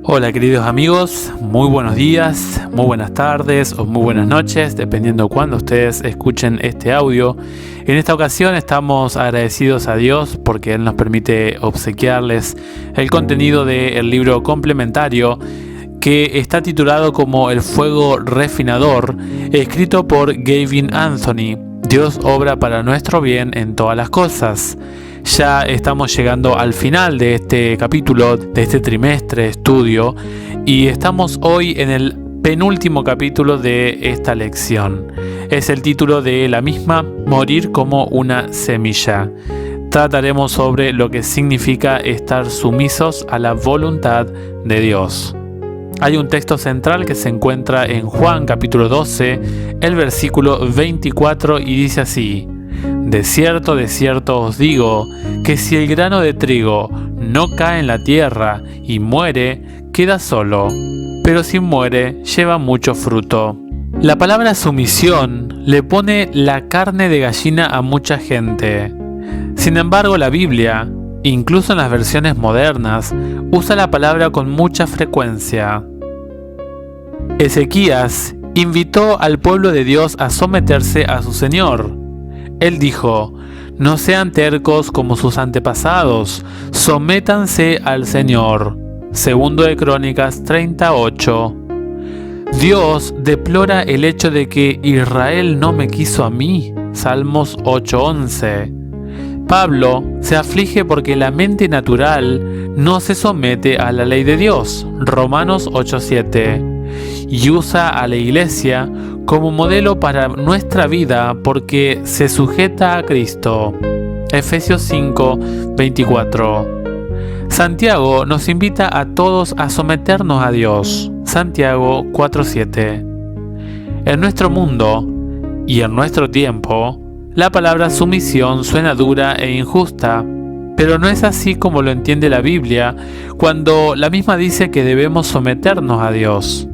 Hola queridos amigos, muy buenos días, muy buenas tardes o muy buenas noches, dependiendo cuándo ustedes escuchen este audio. En esta ocasión estamos agradecidos a Dios porque Él nos permite obsequiarles el contenido del libro complementario que está titulado como El Fuego Refinador, escrito por Gavin Anthony. Dios obra para nuestro bien en todas las cosas. Ya estamos llegando al final de este capítulo, de este trimestre de estudio, y estamos hoy en el penúltimo capítulo de esta lección. Es el título de la misma, Morir como una semilla. Trataremos sobre lo que significa estar sumisos a la voluntad de Dios. Hay un texto central que se encuentra en Juan capítulo 12, el versículo 24, y dice así: de cierto os digo, que si el grano de trigo no cae en la tierra y muere, queda solo, pero si muere, lleva mucho fruto. La palabra sumisión le pone la carne de gallina a mucha gente. Sin embargo, la Biblia, incluso en las versiones modernas, usa la palabra con mucha frecuencia. Ezequías invitó al pueblo de Dios a someterse a su Señor. Él dijo: no sean tercos como sus antepasados, sométanse al Señor. Segundo de Crónicas 38. Dios deplora el hecho de que Israel no me quiso a mí. Salmos 8:11. Pablo se aflige porque la mente natural no se somete a la ley de Dios. Romanos 8:7. Y usa a la iglesia como modelo para nuestra vida porque se sujeta a Cristo. Efesios 5:24. Santiago nos invita a todos a someternos a Dios. Santiago 4:7. En nuestro mundo y en nuestro tiempo, la palabra sumisión suena dura e injusta, pero no es así como lo entiende la Biblia cuando la misma dice que debemos someternos a Dios.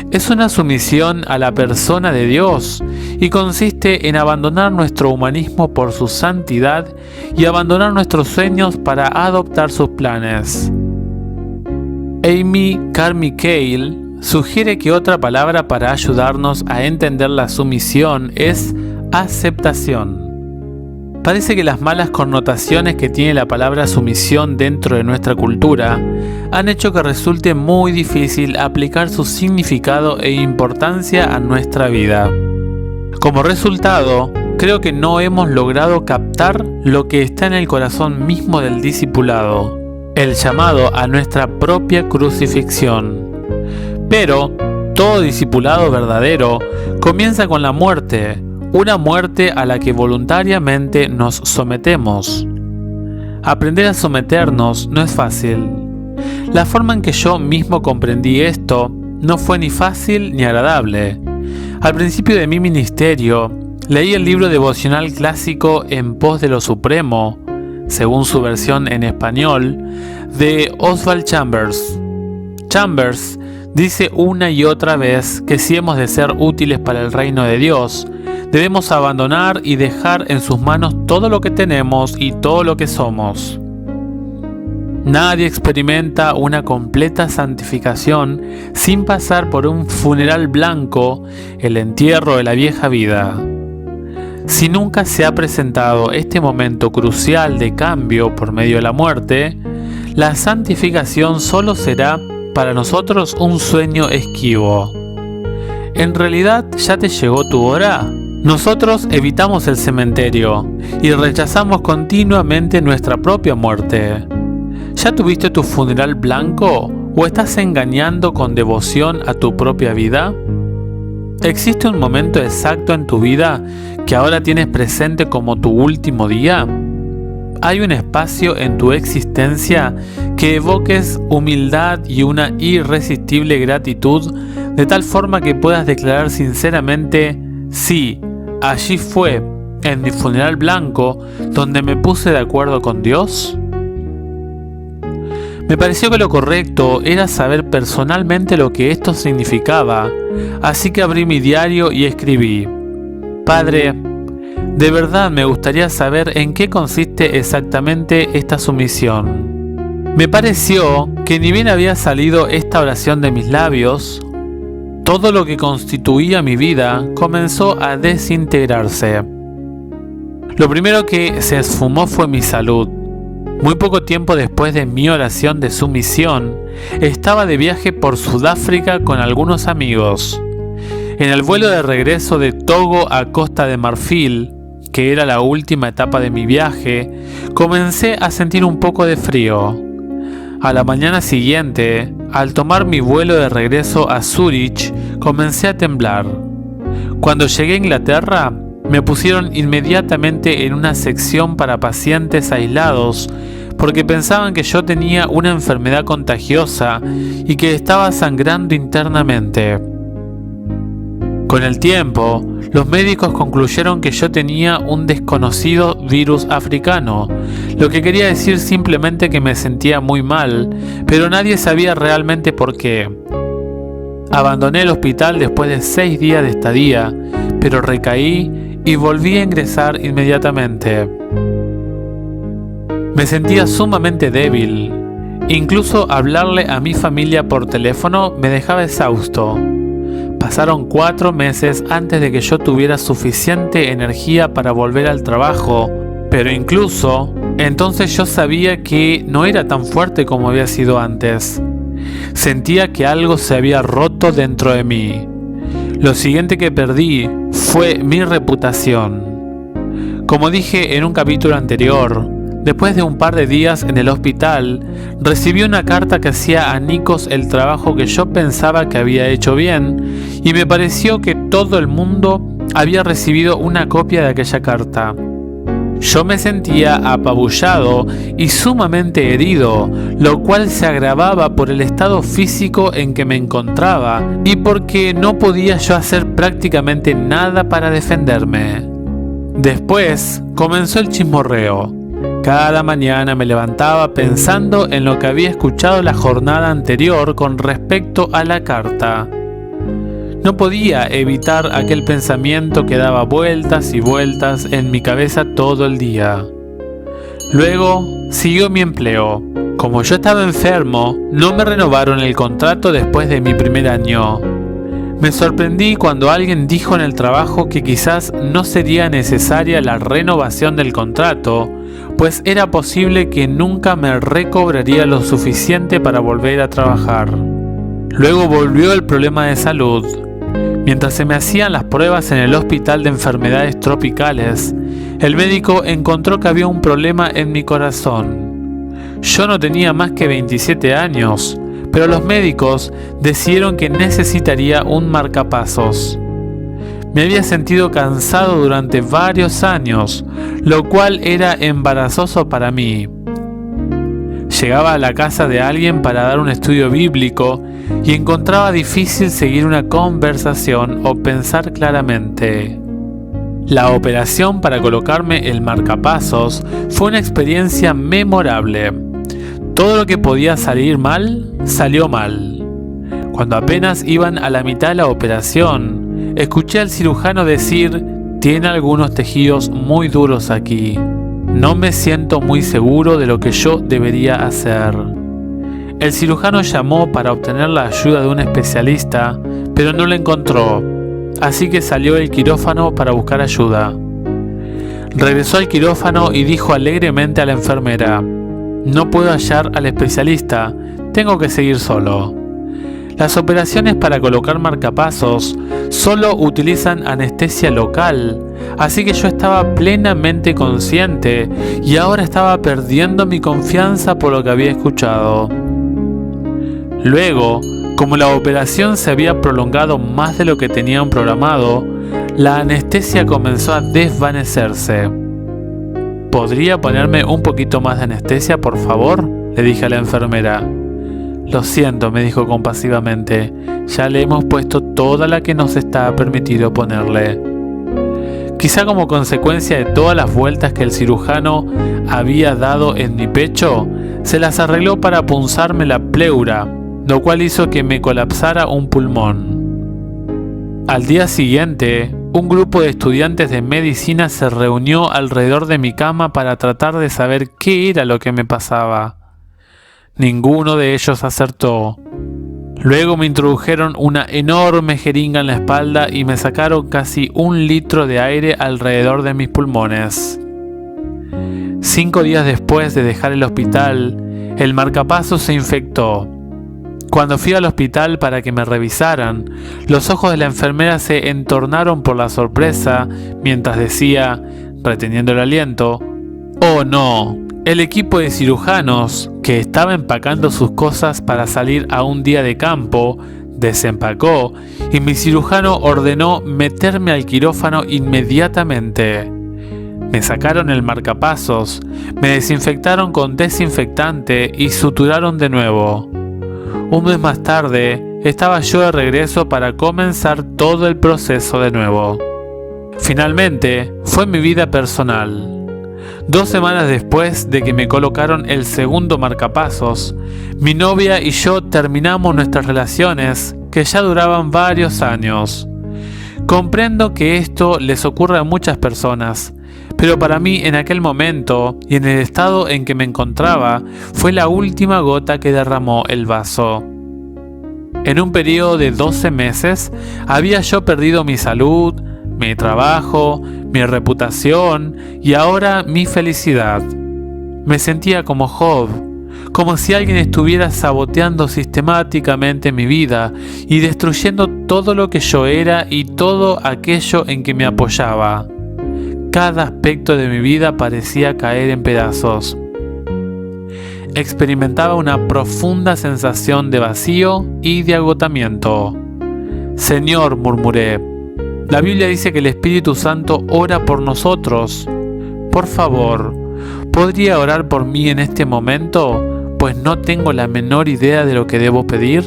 Es una sumisión a la persona de Dios y consiste en abandonar nuestro humanismo por su santidad y abandonar nuestros sueños para adoptar sus planes. Amy Carmichael sugiere que otra palabra para ayudarnos a entender la sumisión es aceptación. Parece que las malas connotaciones que tiene la palabra sumisión dentro de nuestra cultura han hecho que resulte muy difícil aplicar su significado e importancia a nuestra vida. Como resultado, creo que no hemos logrado captar lo que está en el corazón mismo del discipulado, el llamado a nuestra propia crucifixión. Pero todo discipulado verdadero comienza con la muerte, una muerte a la que voluntariamente nos sometemos. Aprender a someternos no es fácil. La forma en que yo mismo comprendí esto no fue ni fácil ni agradable. Al principio de mi ministerio, leí el libro devocional clásico En pos de lo supremo, según su versión en español, de Oswald Chambers. Chambers dice una y otra vez que si hemos de ser útiles para el reino de Dios, debemos abandonar y dejar en sus manos todo lo que tenemos y todo lo que somos. Nadie experimenta una completa santificación sin pasar por un funeral blanco, el entierro de la vieja vida. Si nunca se ha presentado este momento crucial de cambio por medio de la muerte, la santificación solo será para nosotros un sueño esquivo. ¿En realidad ya te llegó tu hora? Nosotros evitamos el cementerio y rechazamos continuamente nuestra propia muerte. ¿Ya tuviste tu funeral blanco o estás engañando con devoción a tu propia vida? ¿Existe un momento exacto en tu vida que ahora tienes presente como tu último día? ¿Hay un espacio en tu existencia que evoques humildad y una irresistible gratitud de tal forma que puedas declarar sinceramente: sí, allí fue, en mi funeral blanco, donde me puse de acuerdo con Dios? Me pareció que lo correcto era saber personalmente lo que esto significaba, así que abrí mi diario y escribí: Padre, De verdad me gustaría saber en qué consiste exactamente esta sumisión. Me pareció que ni bien había salido esta oración de mis labios, todo lo que constituía mi vida comenzó a desintegrarse. Lo primero que se esfumó fue mi salud. Muy poco tiempo después de mi oración de sumisión, estaba de viaje por Sudáfrica con algunos amigos. En el vuelo de regreso de Togo a Costa de Marfil, que era la última etapa de mi viaje, comencé a sentir un poco de frío. A la mañana siguiente, al tomar mi vuelo de regreso a Zúrich, comencé a temblar. Cuando llegué a Inglaterra, me pusieron inmediatamente en una sección para pacientes aislados porque pensaban que yo tenía una enfermedad contagiosa y que estaba sangrando internamente. Con el tiempo, los médicos concluyeron que yo tenía un desconocido virus africano, lo que quería decir simplemente que me sentía muy mal, pero nadie sabía realmente por qué. Abandoné el hospital después de 6 días de estadía, pero recaí y volví a ingresar inmediatamente. Me sentía sumamente débil. Incluso hablarle a mi familia por teléfono me dejaba exhausto. Pasaron 4 meses antes de que yo tuviera suficiente energía para volver al trabajo, pero incluso entonces yo sabía que no era tan fuerte como había sido antes. Sentía que algo se había roto dentro de mí. Lo siguiente que perdí fue mi reputación. Como dije en un capítulo anterior, después de un par de días en el hospital, recibí una carta que hacía a Nikos el trabajo que yo pensaba que había hecho bien, y me pareció que todo el mundo había recibido una copia de aquella carta. Yo me sentía apabullado y sumamente herido, lo cual se agravaba por el estado físico en que me encontraba y porque no podía yo hacer prácticamente nada para defenderme. Después comenzó el chismorreo. Cada mañana me levantaba pensando en lo que había escuchado la jornada anterior con respecto a la carta. No podía evitar aquel pensamiento que daba vueltas y vueltas en mi cabeza todo el día. Luego siguió mi empleo. Como yo estaba enfermo, no me renovaron el contrato después de mi primer año. Me sorprendí cuando alguien dijo en el trabajo que quizás no sería necesaria la renovación del contrato, pues era posible que nunca me recobraría lo suficiente para volver a trabajar. Luego volvió el problema de salud. Mientras se me hacían las pruebas en el hospital de enfermedades tropicales, el médico encontró que había un problema en mi corazón. Yo no tenía más que 27 años, pero los médicos decidieron que necesitaría un marcapasos. Me había sentido cansado durante varios años, lo cual era embarazoso para mí. Llegaba a la casa de alguien para dar un estudio bíblico y encontraba difícil seguir una conversación o pensar claramente. La operación para colocarme el marcapasos fue una experiencia memorable. Todo lo que podía salir mal, salió mal. Cuando apenas iban a la mitad de la operación, escuché al cirujano decir: «Tiene algunos tejidos muy duros aquí. No me siento muy seguro de lo que yo debería hacer». El cirujano llamó para obtener la ayuda de un especialista, pero no la encontró, así que salió del quirófano para buscar ayuda. Regresó al quirófano y dijo alegremente a la enfermera: «No puedo hallar al especialista, tengo que seguir solo». Las operaciones para colocar marcapasos solo utilizan anestesia local, así que yo estaba plenamente consciente y ahora estaba perdiendo mi confianza por lo que había escuchado. Luego, como la operación se había prolongado más de lo que tenían programado, la anestesia comenzó a desvanecerse. «¿Podría ponerme un poquito más de anestesia, por favor?», le dije a la enfermera. «Lo siento», me dijo compasivamente, «ya le hemos puesto toda la que nos está permitido ponerle». Quizá como consecuencia de todas las vueltas que el cirujano había dado en mi pecho, se las arregló para punzarme la pleura, lo cual hizo que me colapsara un pulmón. Al día siguiente, un grupo de estudiantes de medicina se reunió alrededor de mi cama para tratar de saber qué era lo que me pasaba. Ninguno de ellos acertó. Luego me introdujeron una enorme jeringa en la espalda y me sacaron casi 1 litro de aire alrededor de mis pulmones. 5 días después de dejar el hospital, el marcapasos se infectó. Cuando fui al hospital para que me revisaran, los ojos de la enfermera se entornaron por la sorpresa mientras decía, reteniendo el aliento, «¡Oh no! El equipo de cirujanos, que estaba empacando sus cosas para salir a un día de campo, desempacó y mi cirujano ordenó meterme al quirófano inmediatamente. Me sacaron el marcapasos, me desinfectaron con desinfectante y suturaron de nuevo. 1 mes más tarde, estaba yo de regreso para comenzar todo el proceso de nuevo. Finalmente, fue mi vida personal. 2 semanas después de que me colocaron el segundo marcapasos, mi novia y yo terminamos nuestras relaciones, que ya duraban varios años. Comprendo que esto les ocurre a muchas personas, pero para mí en aquel momento y en el estado en que me encontraba, fue la última gota que derramó el vaso. En un periodo de 12 meses, había yo perdido mi salud, mi trabajo, mi reputación y ahora mi felicidad. Me sentía como Job, como si alguien estuviera saboteando sistemáticamente mi vida y destruyendo todo lo que yo era y todo aquello en que me apoyaba. Cada aspecto de mi vida parecía caer en pedazos. Experimentaba una profunda sensación de vacío y de agotamiento. «Señor», murmuré, «la Biblia dice que el Espíritu Santo ora por nosotros. Por favor, ¿podría orar por mí en este momento? Pues no tengo la menor idea de lo que debo pedir».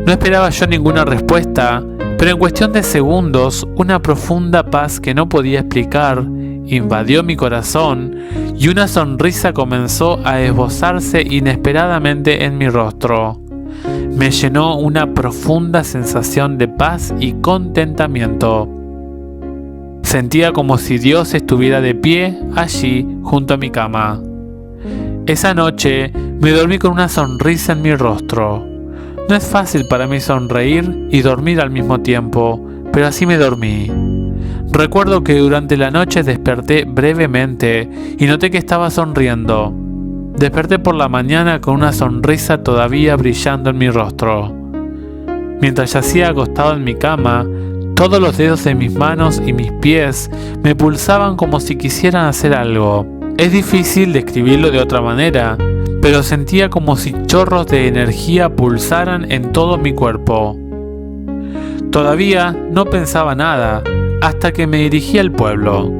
No esperaba yo ninguna respuesta, pero en cuestión de segundos, una profunda paz que no podía explicar invadió mi corazón y una sonrisa comenzó a esbozarse inesperadamente en mi rostro. Me llenó una profunda sensación de paz y contentamiento. Sentía como si Dios estuviera de pie allí junto a mi cama. Esa noche me dormí con una sonrisa en mi rostro. No es fácil para mí sonreír y dormir al mismo tiempo, pero así me dormí. Recuerdo que durante la noche desperté brevemente y noté que estaba sonriendo. Desperté por la mañana con una sonrisa todavía brillando en mi rostro. Mientras yacía acostado en mi cama, todos los dedos de mis manos y mis pies me pulsaban como si quisieran hacer algo. Es difícil describirlo de otra manera, pero sentía como si chorros de energía pulsaran en todo mi cuerpo. Todavía no pensaba nada, hasta que me dirigí al pueblo.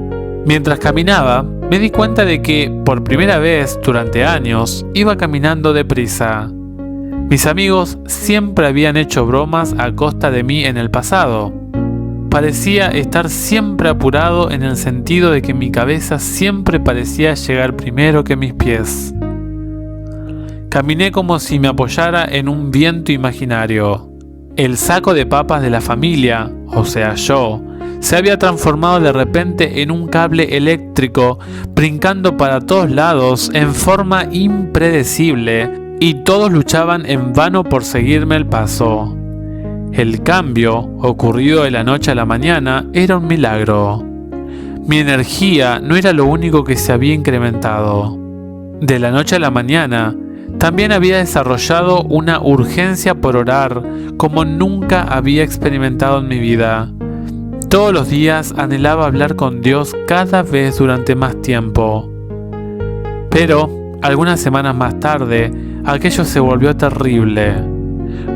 Mientras caminaba, me di cuenta de que, por primera vez durante años, iba caminando deprisa. Mis amigos siempre habían hecho bromas a costa de mí en el pasado. Parecía estar siempre apurado en el sentido de que mi cabeza siempre parecía llegar primero que mis pies. Caminé como si me apoyara en un viento imaginario. El saco de papas de la familia, o sea yo, se había transformado de repente en un cable eléctrico, brincando para todos lados en forma impredecible, y todos luchaban en vano por seguirme el paso. El cambio, ocurrido de la noche a la mañana, era un milagro. Mi energía no era lo único que se había incrementado. De la noche a la mañana, también había desarrollado una urgencia por orar como nunca había experimentado en mi vida. Todos los días anhelaba hablar con Dios cada vez durante más tiempo. Pero, algunas semanas más tarde, aquello se volvió terrible.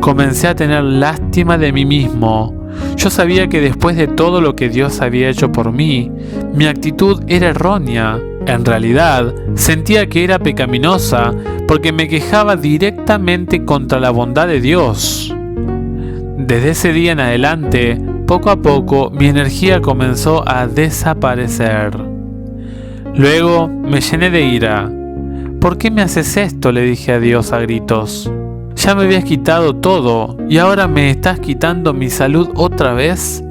Comencé a tener lástima de mí mismo. Yo sabía que después de todo lo que Dios había hecho por mí, mi actitud era errónea. En realidad, sentía que era pecaminosa porque me quejaba directamente contra la bondad de Dios. Desde ese día en adelante, poco a poco, mi energía comenzó a desaparecer. Luego me llené de ira. ¿Por qué me haces esto?, le dije a Dios a gritos. Ya me habías quitado todo y ahora me estás quitando mi salud otra vez.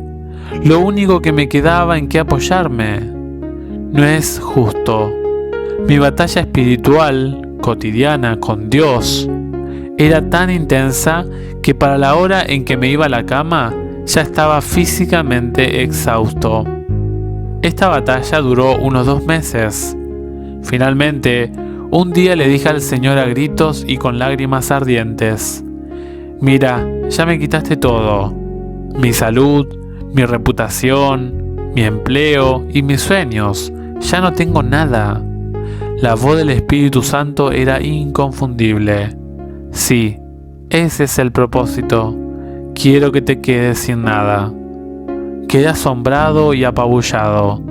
lo único que me quedaba en que apoyarme. No es justo. Mi batalla espiritual, cotidiana con Dios, era tan intensa que para la hora en que me iba a la cama ya estaba físicamente exhausto. Esta batalla duró unos 2 meses. Finalmente, un día le dije al Señor a gritos y con lágrimas ardientes: mira, ya me quitaste todo. Mi salud, mi reputación, mi empleo y mis sueños. Ya no tengo nada. La voz del Espíritu Santo era inconfundible. Sí, ese es el propósito. Quiero que te quedes sin nada. Quedé asombrado y apabullado.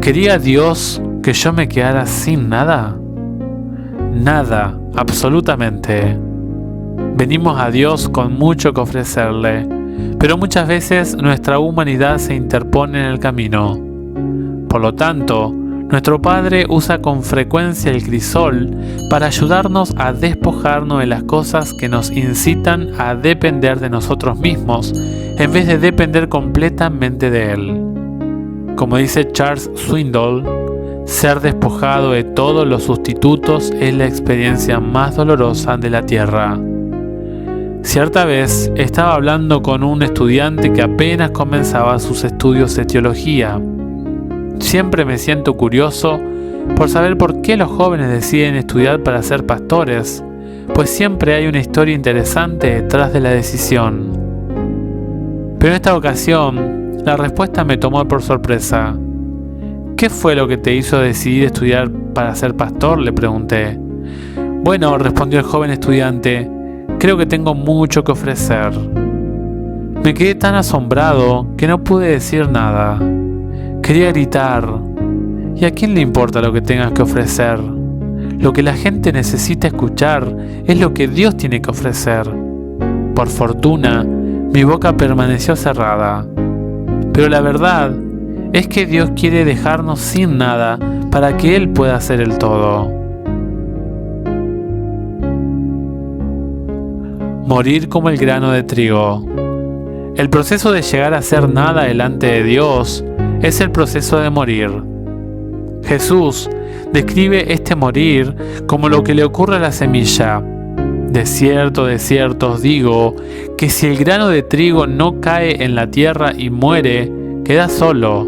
¿Quería Dios que yo me quedara sin nada? Nada, absolutamente. Venimos a Dios con mucho que ofrecerle, pero muchas veces nuestra humanidad se interpone en el camino. Por lo tanto, nuestro Padre usa con frecuencia el crisol para ayudarnos a despojarnos de las cosas que nos incitan a depender de nosotros mismos, en vez de depender completamente de Él. Como dice Charles Swindoll, ser despojado de todos los sustitutos es la experiencia más dolorosa de la tierra. Cierta vez estaba hablando con un estudiante que apenas comenzaba sus estudios de teología. Siempre me siento curioso por saber por qué los jóvenes deciden estudiar para ser pastores, pues siempre hay una historia interesante detrás de la decisión. Pero en esta ocasión, la respuesta me tomó por sorpresa. ¿Qué fue lo que te hizo decidir estudiar para ser pastor?, le pregunté. Bueno, respondió el joven estudiante, creo que tengo mucho que ofrecer. Me quedé tan asombrado que no pude decir nada. Quería gritar. ¿Y a quién le importa lo que tengas que ofrecer? Lo que la gente necesita escuchar es lo que Dios tiene que ofrecer. Por fortuna, mi boca permaneció cerrada. Pero la verdad es que Dios quiere dejarnos sin nada para que Él pueda hacer el todo. Morir como el grano de trigo. El proceso de llegar a ser nada delante de Dios es el proceso de morir. Jesús describe este morir como lo que le ocurre a la semilla. De cierto os digo, que si el grano de trigo no cae en la tierra y muere, queda solo,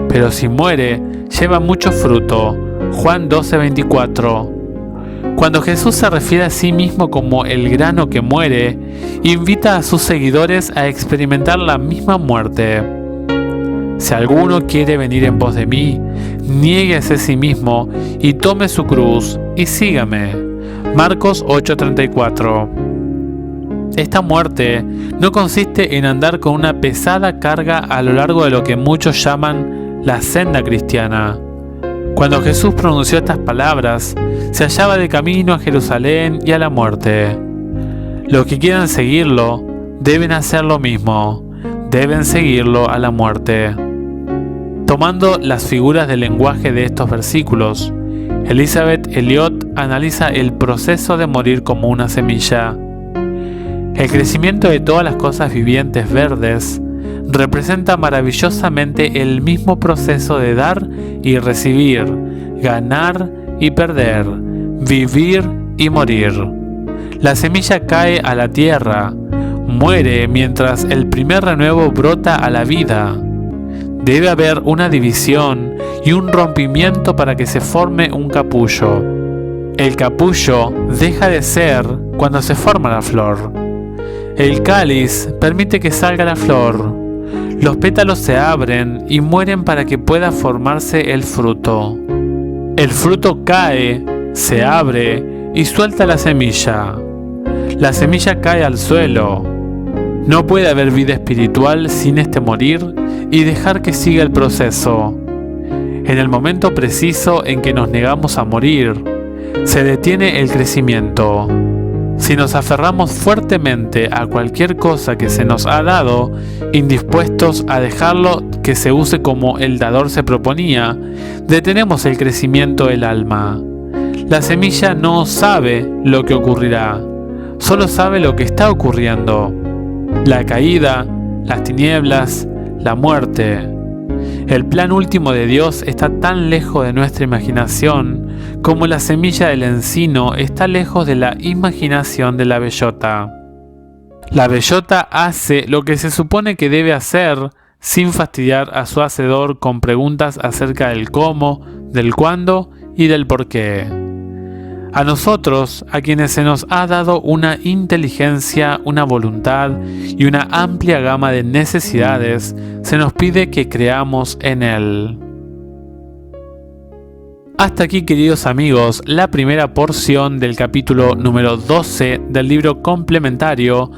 pero si muere, lleva mucho fruto. Juan 12:24. Cuando Jesús se refiere a sí mismo como el grano que muere, invita a sus seguidores a experimentar la misma muerte. Si alguno quiere venir en pos de mí, niéguese a sí mismo y tome su cruz y sígame. Marcos 8:34. Esta muerte no consiste en andar con una pesada carga a lo largo de lo que muchos llaman la senda cristiana. Cuando Jesús pronunció estas palabras, se hallaba de camino a Jerusalén y a la muerte. Los que quieran seguirlo deben hacer lo mismo, deben seguirlo a la muerte. Tomando las figuras del lenguaje de estos versículos, Elisabeth Elliot analiza el proceso de morir como una semilla. El crecimiento de todas las cosas vivientes verdes representa maravillosamente el mismo proceso de dar y recibir, ganar y perder, vivir y morir. La semilla cae a la tierra, muere mientras el primer renuevo brota a la vida. Debe haber una división y un rompimiento para que se forme un capullo. El capullo deja de ser cuando se forma la flor. El cáliz permite que salga la flor. Los pétalos se abren y mueren para que pueda formarse el fruto. El fruto cae, se abre y suelta la semilla. La semilla cae al suelo. No puede haber vida espiritual sin este morir y dejar que siga el proceso. En el momento preciso en que nos negamos a morir, se detiene el crecimiento. Si nos aferramos fuertemente a cualquier cosa que se nos ha dado, indispuestos a dejarlo que se use como el dador se proponía, detenemos el crecimiento del alma. La semilla no sabe lo que ocurrirá, solo sabe lo que está ocurriendo. La caída, las tinieblas, la muerte. El plan último de Dios está tan lejos de nuestra imaginación como la semilla del encino está lejos de la imaginación de la bellota. La bellota hace lo que se supone que debe hacer sin fastidiar a su hacedor con preguntas acerca del cómo, del cuándo y del por qué. A nosotros, a quienes se nos ha dado una inteligencia, una voluntad y una amplia gama de necesidades, se nos pide que creamos en Él. Hasta aquí, queridos amigos, la primera porción del capítulo número 12 del libro complementario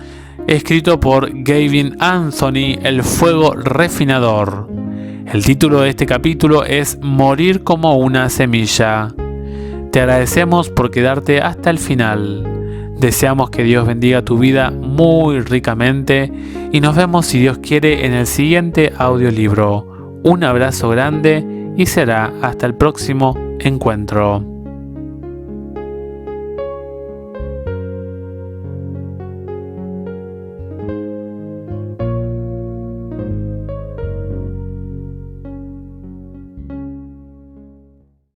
escrito por Gavin Anthony, El fuego refinador. El título de este capítulo es Morir como una semilla. Te agradecemos por quedarte hasta el final. Deseamos que Dios bendiga tu vida muy ricamente y nos vemos, si Dios quiere, en el siguiente audiolibro. Un abrazo grande y será hasta el próximo encuentro.